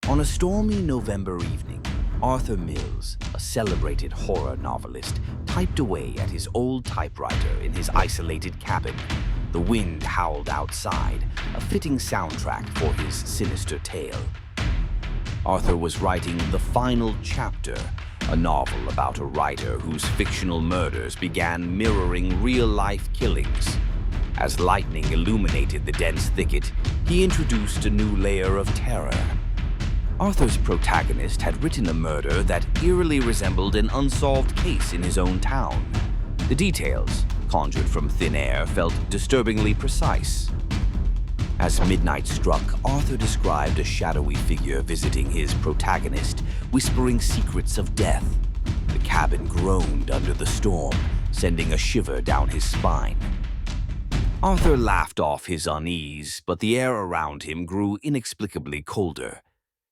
On a stormy November evening, Arthur Mills, a celebrated horror novelist, typed away at his old typewriter in his isolated cabin. The wind howled outside, a fitting soundtrack for his sinister tale. Arthur was writing the final chapter, a novel about a writer whose fictional murders began mirroring real-life killings. As lightning illuminated the dense thicket, he introduced a new layer of terror. Arthur's protagonist had written a murder that eerily resembled an unsolved case in his own town. The details, conjured from thin air, felt disturbingly precise. As midnight struck, Arthur described a shadowy figure visiting his protagonist, whispering secrets of death. The cabin groaned under the storm, sending a shiver down his spine. Arthur laughed off his unease, but the air around him grew inexplicably colder.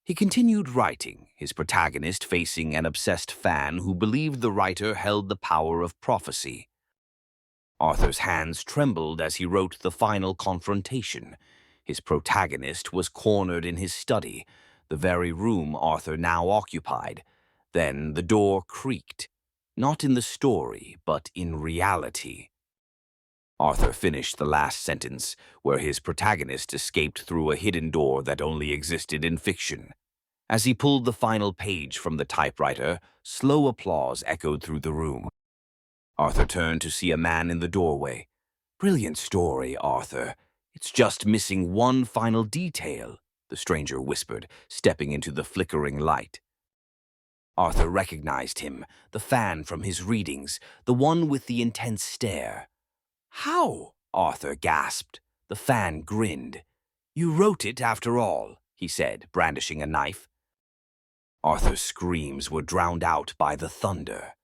He continued writing, his protagonist facing an obsessed fan who believed the writer held the power of prophecy. Arthur's hands trembled as he wrote the final confrontation. His protagonist was cornered in his study, the very room Arthur now occupied. Then the door creaked, not in the story, but in reality. Arthur finished the last sentence, where his protagonist escaped through a hidden door that only existed in fiction. As he pulled the final page from the typewriter, slow applause echoed through the room. Arthur turned to see a man in the doorway. "Brilliant story, Arthur. It's just missing one final detail," the stranger whispered, stepping into the flickering light. Arthur recognized him, the fan from his readings, the one with the intense stare. "How?" Arthur gasped. The fan grinned. "You wrote it after all," he said, brandishing a knife. Arthur's screams were drowned out by the thunder.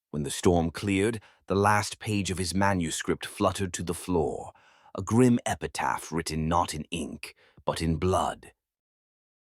When the storm cleared, the last page of his manuscript fluttered to the floor, a grim epitaph written not in ink, but in blood.